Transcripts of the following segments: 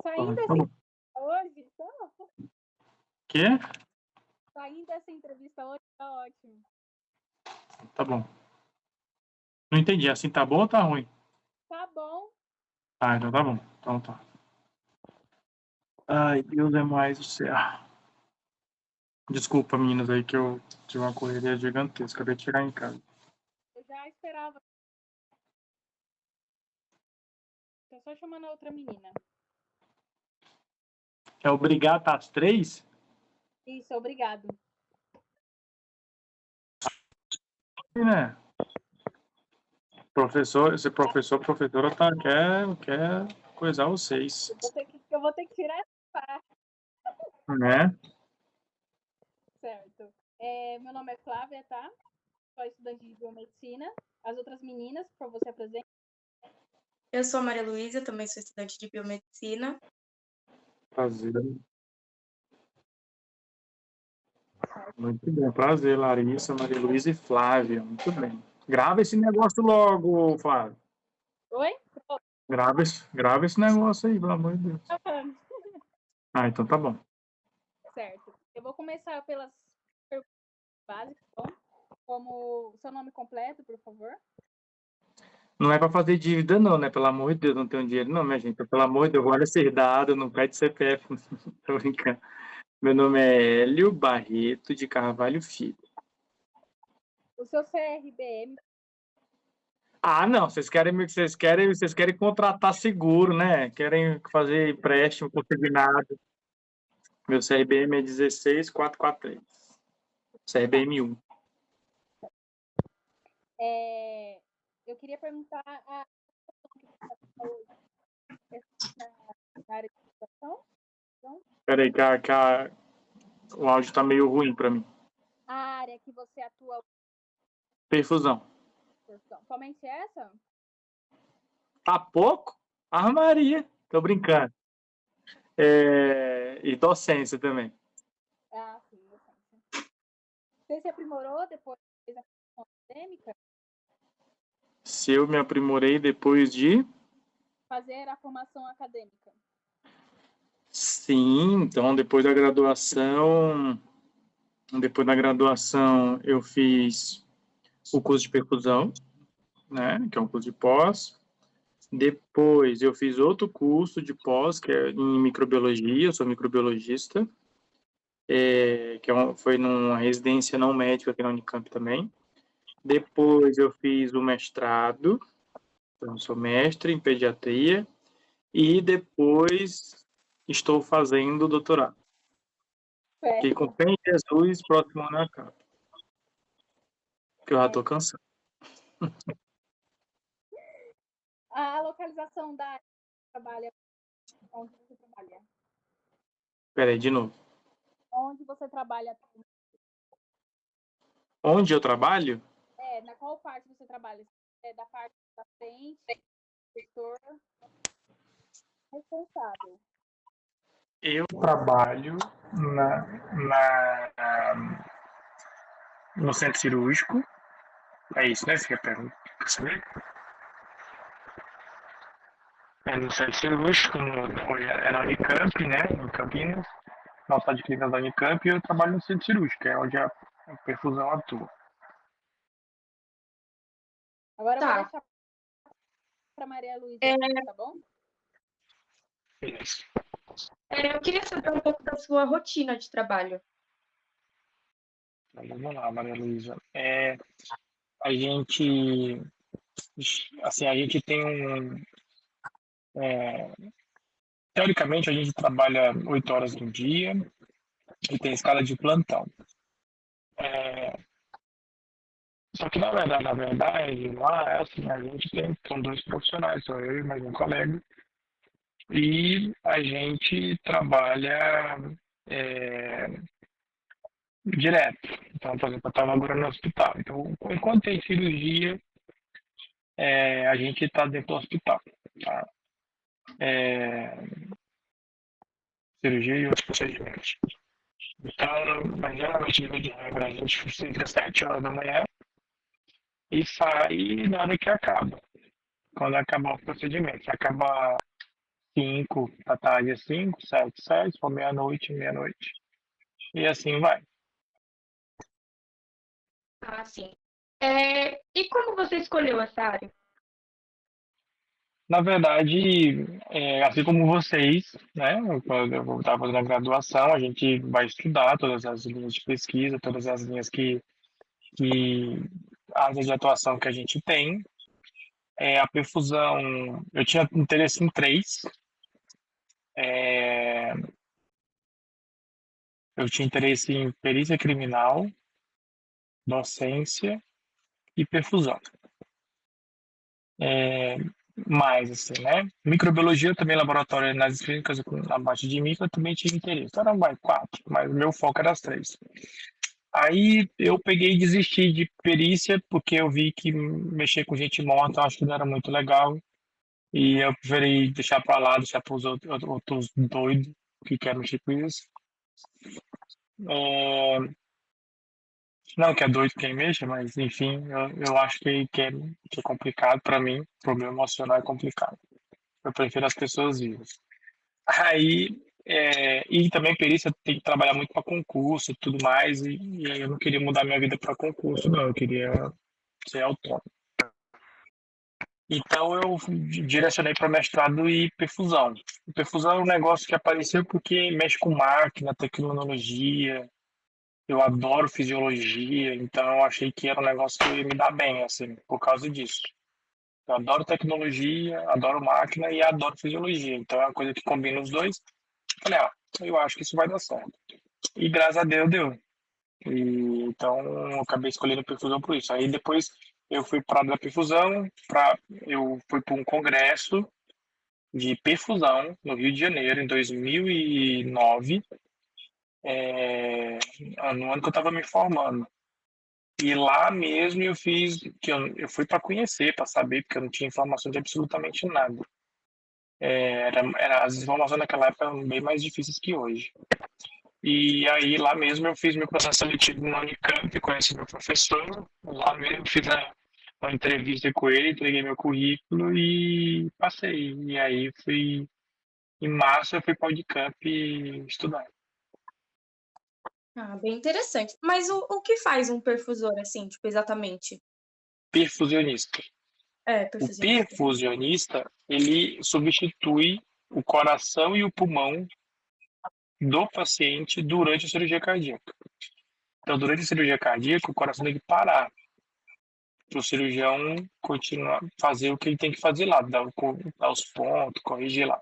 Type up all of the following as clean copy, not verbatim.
Saindo dessa Tá bom. entrevista hoje, então, Quê? saindo dessa entrevista hoje, tá ótimo. Tá bom. Não entendi. Assim tá bom ou tá ruim? Tá bom. Ah, então tá bom. Então tá. Ai, Deus é mais o céu. Desculpa, meninas, aí que eu tive uma correria gigantesca. Acabei de chegar em casa. Eu já esperava. Tô só chamando a outra menina. É obrigado tá às 3? Isso, obrigado. Né? Professor, esse professora tá, quer coisar vocês. Eu vou ter que tirar essa parte, Né? certo? Meu nome é Flávia, tá? Sou estudante de biomedicina. As outras meninas, por favor, se apresentem. Eu sou a Maria Luísa, também sou estudante de biomedicina. Prazer. Muito bem. Prazer, Larissa, Maria Luísa e Flávia. Muito bem. Grava esse negócio logo, Flávio. Oi? Grava esse negócio aí, pelo amor de Deus. Tá falando. Ah, então tá bom. Certo. Eu vou começar pelas perguntas básicas, então. Como seu nome completo, por favor. Não é pra fazer dívida, não, né? Pelo amor de Deus, não tenho dinheiro, não, minha gente. Pelo amor de Deus, olha ser dado, não pede CPF. Tô brincando. Meu nome é Hélio Barreto de Carvalho Filho. O seu CRBM. Ah, não, vocês querem contratar seguro, né? Querem fazer empréstimo consignado. Meu CRBM é 16443. CRBM 1. Eu queria perguntar a na área de educação. Então, Peraí, o áudio tá meio ruim pra mim. a área que você atua. Perfusão. Somente essa? Tá pouco? Armaria. Tô brincando. E docência também. Ah, sim, docência. Você se aprimorou depois da formação acadêmica? Se eu me aprimorei depois de... Fazer a formação acadêmica. Sim, então depois da graduação eu fiz o curso de perfusão, né, que é um curso de pós. Depois eu fiz outro curso de pós, que é em microbiologia, eu sou microbiologista, foi numa residência não médica aqui na Unicamp também. Depois eu fiz o mestrado, então eu sou mestre em pediatria, e depois estou fazendo o doutorado. Fiquei com fé em Jesus, próximo ano acaba. Porque eu já estou cansado. A localização da área que você trabalha, onde você trabalha? Peraí, de novo. Onde você trabalha? Onde eu trabalho? Na qual parte você trabalha? Da parte da frente, gestor, responsável. Eu trabalho no centro cirúrgico. É isso, né? Você quer saber? É no centro cirúrgico, é na Unicamp, né? Em Campinas. Nossa de clínica da Unicamp, e eu trabalho no centro cirúrgico, que é onde a perfusão atua. Agora eu Tá. vou deixar para Maria Luísa, tá bom? Isso. Eu queria saber um pouco da sua rotina de trabalho. Então, vamos lá, Maria Luísa. A gente tem teoricamente, a gente trabalha 8 horas no dia e tem escala de plantão. Só que, na verdade, lá é assim, são dois profissionais, sou eu e mais um colega, e a gente trabalha direto. Então, por exemplo, eu estava agora no hospital. Então, enquanto tem cirurgia, a gente está dentro do hospital. Tá? Cirurgia e outros procedimentos. Então, mas geralmente, nível de regra, a gente fica às 7 horas da manhã e sai na hora que acaba. Quando acabar o procedimento. Se acabar 5 da tarde é 5, 7, 7, se for meia-noite, meia-noite. E assim vai. Ah, sim. E como você escolheu essa área? Na verdade, assim como vocês, né, quando eu estava fazendo a graduação, a gente vai estudar todas as linhas de pesquisa, todas as linhas que áreas de atuação que a gente tem. A perfusão, eu tinha interesse em três. É, eu tinha interesse em perícia criminal, docência e perfusão. Mais assim, né? Microbiologia também, laboratório de análises clínicas na parte de micro, eu também tive interesse. Então, eram mais quatro, mas o meu foco era as três. Aí eu peguei e desisti de perícia, porque eu vi que mexer com gente morta eu acho que não era muito legal. E eu preferi deixar para lá, deixar para os outros doidos que querem mexer com isso. É, não que é doido quem mexa, mas enfim, eu acho que é complicado para mim. O problema emocional é complicado. Eu prefiro as pessoas vivas. Aí, e também perícia tem que trabalhar muito para concurso e tudo mais, e aí eu não queria mudar minha vida para concurso, não, eu queria ser autônomo. Então eu direcionei para mestrado e perfusão. Perfusão é um negócio que apareceu porque mexe com máquina, tecnologia, eu adoro fisiologia, então eu achei que era um negócio que ia me dar bem, assim, por causa disso. Eu adoro tecnologia, adoro máquina e adoro fisiologia, então é uma coisa que combina os dois. Falei, eu acho que isso vai dar certo. E graças a Deus deu. E, então eu acabei escolhendo perfusão por isso. Aí depois eu fui para a perfusão, eu fui para um congresso de perfusão no Rio de Janeiro em 2009, no ano que eu estava me formando. E lá mesmo eu fiz, que eu fui para conhecer, para saber, porque eu não tinha informação de absolutamente nada. As informações naquela época eram bem mais difíceis que hoje. E aí lá mesmo eu fiz meu processo seletivo na Unicamp, conheci meu professor, lá mesmo fiz uma entrevista com ele, entreguei meu currículo e passei. E aí em março eu fui para a Unicamp estudar. Ah, bem interessante. Mas o que faz um perfusor, assim, tipo, exatamente? Perfusionista. O Perfusionista. perfusionista, ele substitui o coração e o pulmão do paciente durante a cirurgia cardíaca. Então, durante a cirurgia cardíaca, o coração tem que parar para o cirurgião continuar fazer o que ele tem que fazer lá, dar os pontos, corrigir lá.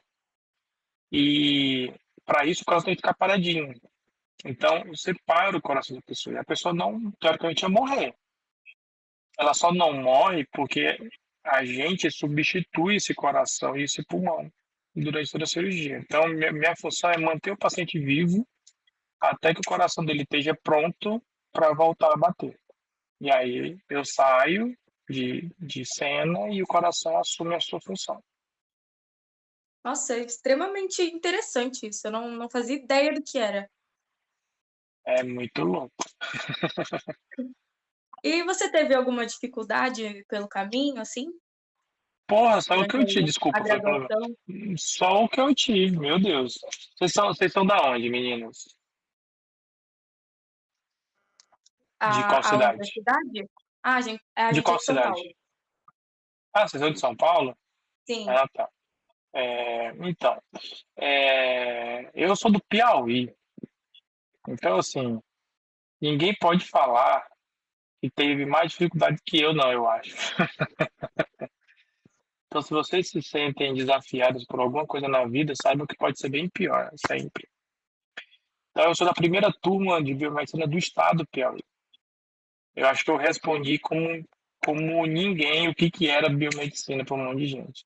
E para isso o coração tem que ficar paradinho. Então, você para o coração da pessoa e a pessoa não, teoricamente, ia morrer. Ela só não morre porque a gente substitui esse coração e esse pulmão durante toda a cirurgia. Então, minha função é manter o paciente vivo até que o coração dele esteja pronto para voltar a bater. E aí eu saio de cena e o coração assume a sua função. Nossa, é extremamente interessante isso. Eu não fazia ideia do que era. É muito louco. E você teve alguma dificuldade pelo caminho, assim? Porra, só o que Durante eu tive, a desculpa, foi pelo... graduação? Só o que eu tive, meu Deus. Vocês são da onde, meninos? De qual A cidade? universidade? A De gente é qual de São Paulo. cidade? Ah, vocês são de São Paulo? Sim. Ah, tá. Então, eu sou do Piauí. Então, assim, ninguém pode falar que teve mais dificuldade que eu, não, eu acho. Então, se vocês se sentem desafiados por alguma coisa na vida, saibam que pode ser bem pior, sempre. Então, eu sou da primeira turma de biomedicina do estado do Piauí. Eu acho que eu respondi como ninguém o que era biomedicina para um monte de gente.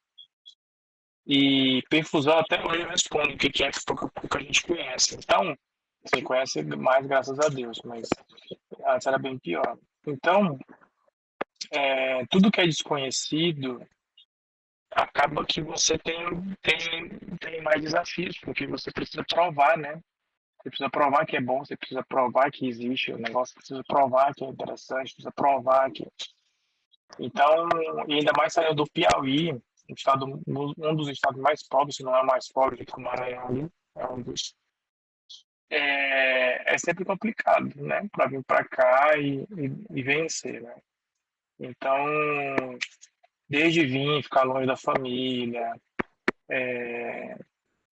E perfusão até hoje eu respondo o que é que pouca gente conhece. Então, você conhece mais, graças a Deus, mas antes era bem pior. Então, tudo que é desconhecido acaba que você tem mais desafios, porque você precisa provar, né? Você precisa provar que é bom, você precisa provar que existe o negócio, precisa provar que é interessante, precisa provar que. Então, e ainda mais saindo do Piauí, um dos estados mais pobres, se não é o mais pobre, que o Maranhão ali, é um dos. É sempre complicado, né? Para vir para cá e vencer, né? Então, desde vir, ficar longe da família,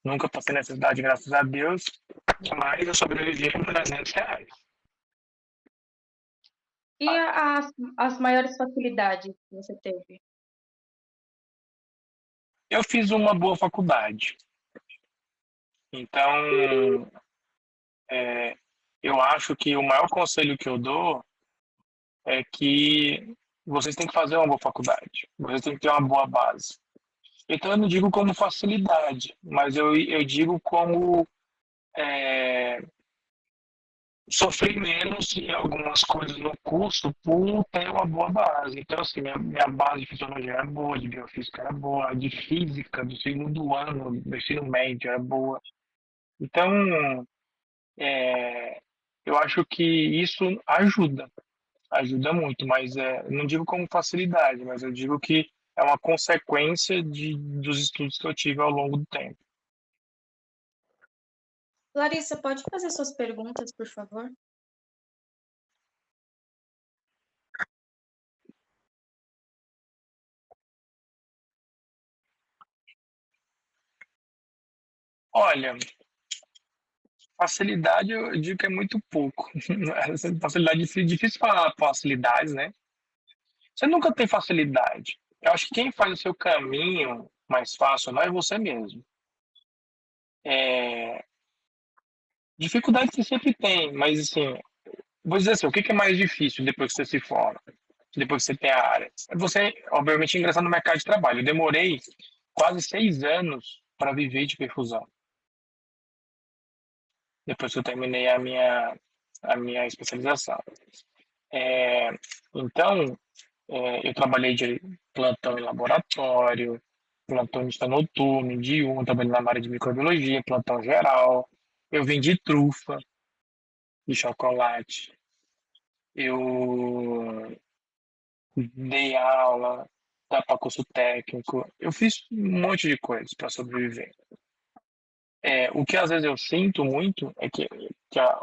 nunca passei necessidade, graças a Deus, mas eu sobrevivi com R$ 300. E as maiores facilidades que você teve? Eu fiz uma boa faculdade, então eu acho que o maior conselho que eu dou é que vocês têm que fazer uma boa faculdade, vocês têm que ter uma boa base. Então eu não digo como facilidade, mas eu digo como sofri menos em algumas coisas no curso por ter uma boa base. Então, assim, minha base de fisiologia era boa, de biofísica era boa, de física do segundo ano do ensino médio era boa. Então, eu acho que isso ajuda muito, mas não digo como facilidade, mas eu digo que é uma consequência dos estudos que eu tive ao longo do tempo. Larissa, pode fazer suas perguntas, por favor? Olha, facilidade eu digo que é muito pouco. Facilidade difícil falar facilidades, né? Você nunca tem facilidade. Eu acho que quem faz o seu caminho mais fácil não é você mesmo. Dificuldade você sempre tem, mas assim, vou dizer assim, o que é mais difícil depois que você se forma? Depois que você tem a área? É você, obviamente, ingressar no mercado de trabalho. Eu demorei quase 6 anos para viver de perfusão. Depois que eu terminei a minha especialização. Então, eu trabalhei de plantão em laboratório, plantonista noturno, diurno, trabalhei na área de microbiologia, plantão geral. Eu vendi trufa de chocolate. Eu dei aula, dá para curso técnico. Eu fiz um monte de coisas para sobreviver. O que às vezes eu sinto muito é que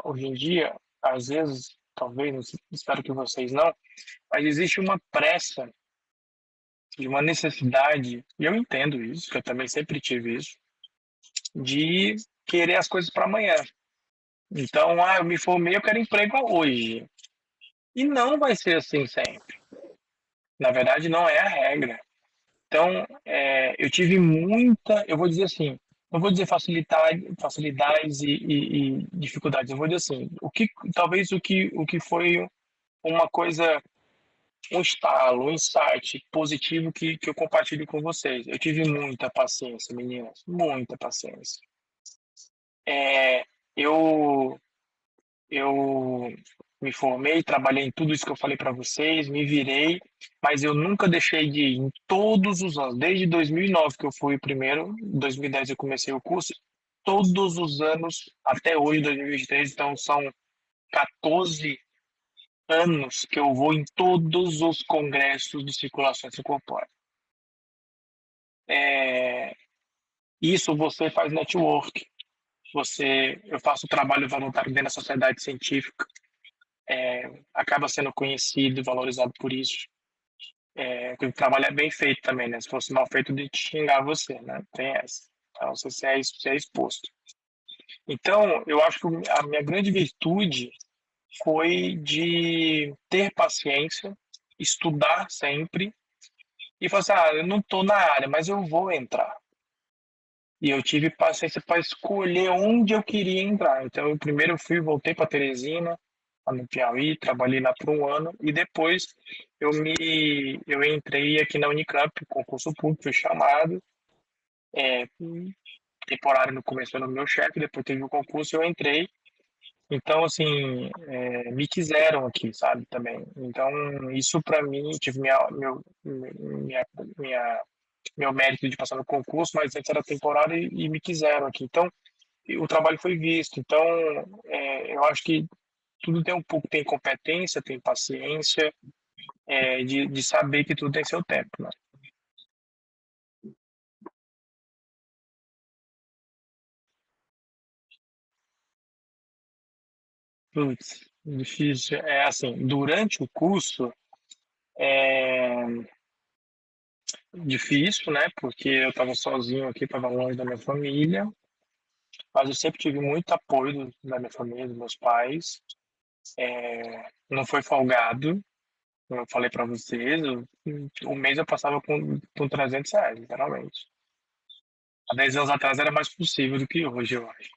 hoje em dia, às vezes, talvez, espero que vocês não, mas existe uma pressa de uma necessidade, e eu entendo isso, que eu também sempre tive isso, de querer as coisas para amanhã. Então, eu me formei, eu quero emprego hoje. E não vai ser assim sempre. Na verdade, não é a regra. Então, eu tive eu vou dizer assim, não vou dizer facilidades e dificuldades, eu vou dizer assim, talvez o que foi uma coisa, um estalo, um insight positivo que eu compartilho com vocês. Eu tive muita paciência, meninas, muita paciência. Eu, eu me formei, trabalhei em tudo isso que eu falei para vocês, me virei, mas eu nunca deixei de ir em todos os anos, desde 2009 que eu fui o primeiro, em 2010 eu comecei o curso, todos os anos, até hoje, 2023, então são 14 anos que eu vou em todos os congressos de circulação corpórea. Isso você faz network, eu faço trabalho voluntário dentro da sociedade científica, acaba sendo conhecido e valorizado por isso. O trabalho é bem feito também, né? Se fosse mal feito, de xingar você, né? Tem essa. Então, você é exposto. Então, eu acho que a minha grande virtude foi de ter paciência, estudar sempre e falar assim, eu não estou na área, mas eu vou entrar. E eu tive paciência para escolher onde eu queria entrar. Então, eu primeiro voltei para Teresina, lá no Piauí, trabalhei lá por um ano e depois eu entrei aqui na Unicamp, concurso público, fui chamado, temporário no começo pelo meu chefe, depois teve o concurso e eu entrei. Então, assim, me quiseram aqui, sabe, também. Então, isso para mim, tive meu mérito de passar no concurso, mas antes era temporário e me quiseram aqui. Então, o trabalho foi visto. Então, eu acho que tudo tem um pouco, tem competência, tem paciência, de saber que tudo tem seu tempo, né? Putz, difícil. É assim, durante o curso é difícil, né? Porque eu estava sozinho aqui, estava longe da minha família, mas eu sempre tive muito apoio da minha família, dos meus pais. Não foi folgado, como eu falei para vocês, o mês eu passava com R$ 300, literalmente. Há 10 anos atrás era mais possível do que hoje, eu acho.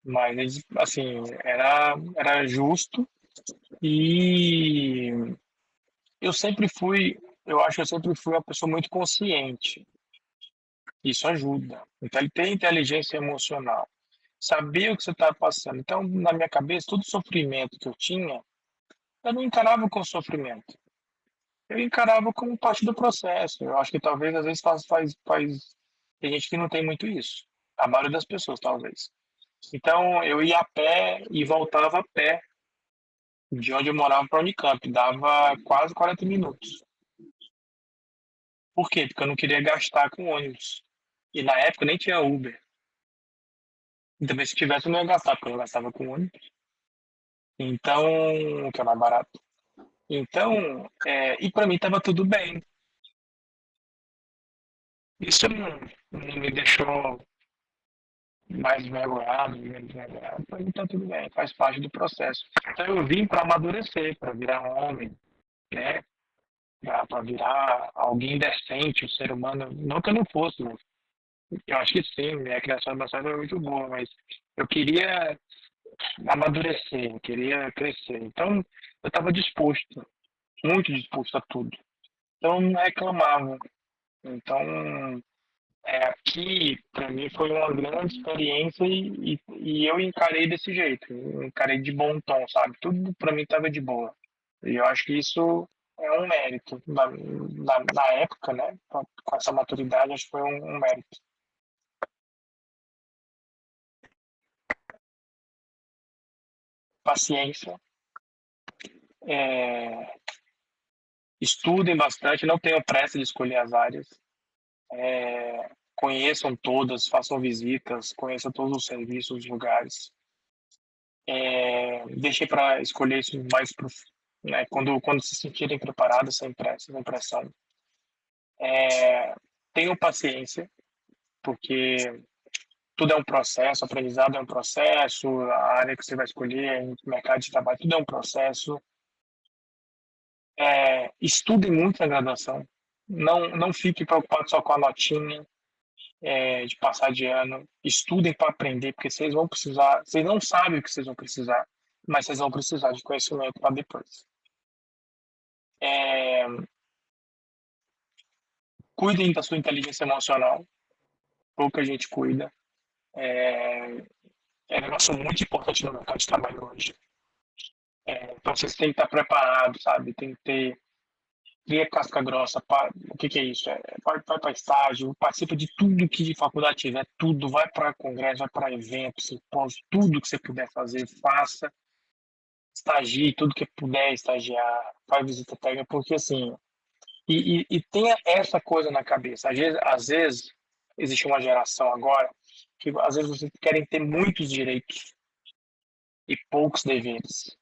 Mas, assim, era justo e eu sempre fui, eu acho que eu sempre fui uma pessoa muito consciente. Isso ajuda. Então, ele tem inteligência emocional. Saber o que você está passando. Então, na minha cabeça, todo sofrimento que eu tinha, eu não encarava como sofrimento. Eu encarava como parte do processo. Eu acho que talvez, às vezes, tem gente que não tem muito isso. A maioria das pessoas, talvez. Então, eu ia a pé e voltava a pé de onde eu morava para a Unicamp. Dava quase 40 minutos. Por quê? Porque eu não queria gastar com ônibus. E na época nem tinha Uber. E também se tivesse eu não ia gastar, porque eu não gastava com ônibus. Então, o que é mais barato. Então, e para mim estava tudo bem. Isso não me deixou mais envergonhado, menos envergonhado. Para mim tá tudo bem, faz parte do processo. Então eu vim para amadurecer, para virar homem, né? Para virar alguém decente, um ser humano. Não que eu não fosse, mas eu acho que sim, minha criação bastante foi muito boa, mas eu queria amadurecer, eu queria crescer. Então eu estava disposto, muito disposto a tudo. Então eu não reclamava. Então aqui, para mim, foi uma grande experiência e eu encarei desse jeito, eu encarei de bom tom, sabe? Tudo para mim estava de boa. E eu acho que isso é um mérito. Na época, né? Com essa maturidade, acho que foi um mérito. Paciência, é, estudem bastante, não tenham pressa de escolher as áreas. Conheçam todas, façam visitas, conheçam todos os serviços, os lugares. Deixei para escolher isso mais pro, né, quando se sentirem preparados, sem pressa, sem pressão. Tenham paciência, porque tudo é um processo, aprendizado é um processo, a área que você vai escolher, o mercado de trabalho, tudo é um processo. Estudem muito na graduação, não fique preocupado só com a notinha de passar de ano. Estudem para aprender, porque vocês vão precisar, vocês não sabem o que vocês vão precisar, mas vocês vão precisar de conhecimento para depois. Cuidem da sua inteligência emocional, pouca gente cuida. É um negócio muito importante no mercado de trabalho hoje. Então vocês têm que estar preparados, sabe? Tem que ter cria casca grossa. O que é isso? Vai para estágio, participa de tudo que de faculdade tiver, tudo. Vai para congresso, vai para eventos, simpósios, tudo que você puder fazer, faça. Estagie, tudo que puder estagiar, faz visita técnica, porque assim. E tenha essa coisa na cabeça. Às vezes existe uma geração agora que às vezes vocês querem ter muitos direitos e poucos deveres.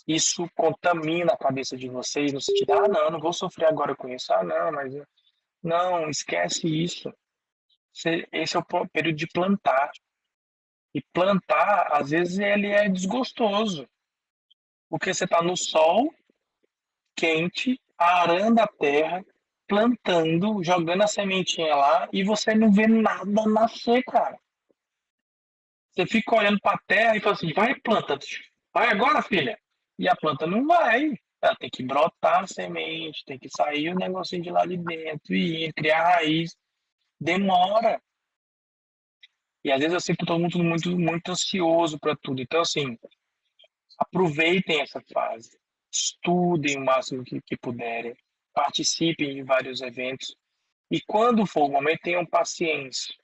Isso contamina a cabeça de vocês no sentido, não vou sofrer agora com isso. Não, mas não, esquece isso. Esse é o período de plantar. E plantar, às vezes, ele é desgostoso. Porque você está no sol, quente, arando a terra, plantando, jogando a sementinha lá e você não vê nada nascer, cara. Você fica olhando para a terra e fala assim: vai, planta, vai agora, filha. E a planta não vai. Ela tem que brotar a semente, tem que sair o negocinho de lá de dentro e criar raiz. Demora. E às vezes eu sinto todo mundo muito, muito ansioso para tudo. Então, assim, aproveitem essa fase. Estudem o máximo que puderem. Participem de vários eventos. E quando for o momento, tenham paciência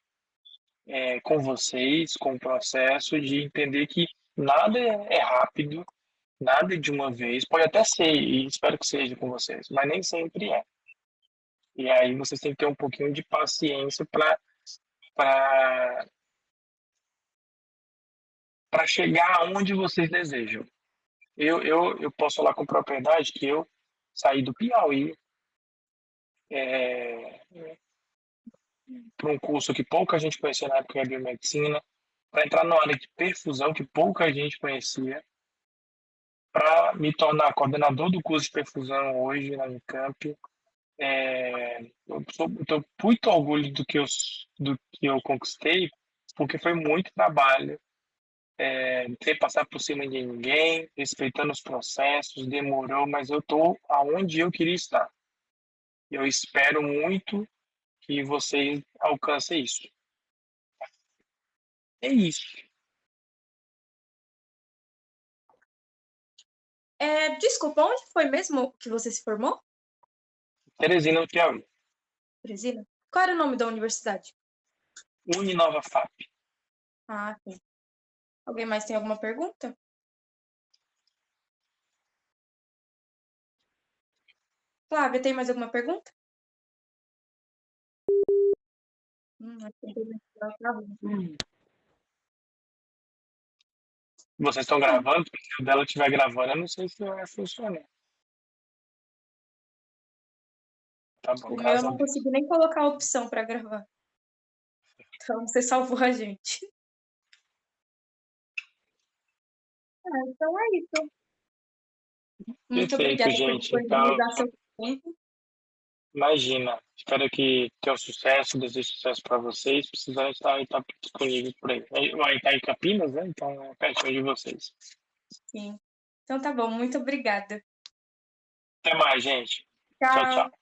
com vocês, com o processo de entender que nada é rápido, nada é de uma vez. Pode até ser, e espero que seja com vocês, mas nem sempre é. E aí vocês têm que ter um pouquinho de paciência para chegar aonde vocês desejam. Eu posso falar com propriedade que eu saí do Piauí para um curso que pouca gente conhecia na época, que é biomedicina, para entrar na área de perfusão, que pouca gente conhecia, para me tornar coordenador do curso de perfusão hoje na Unicamp. Eu tenho muito orgulho do que eu conquistei, porque foi muito trabalho, sem passar por cima de ninguém, respeitando os processos, demorou, mas eu estou aonde eu queria estar. Eu espero muito que vocês alcancem isso. É isso. Desculpa, onde foi mesmo que você se formou? Teresina, no Piauí. Teresina? Qual era o nome da universidade? Uninova FAP. Ah, sim. Alguém mais tem alguma pergunta? Flávia, tem mais alguma pergunta? Acho que Vocês estão gravando? Porque se o dela estiver gravando, eu não sei se vai funcionar. Tá bom, o meu eu graças a não Deus. consegui nem colocar a opção para gravar. Então você salvou a gente. Então é isso. Muito Perfeito, obrigada por gente. Então, disponibilizar seu tempo. imagina. Espero que tenha sucesso, desejo sucesso para vocês. Precisar estar disponível por aí. Vai estar em Campinas, né? Então é pertinho de vocês. Sim. Então tá bom, muito obrigada. Até mais, gente. Tchau. Tchau, tchau.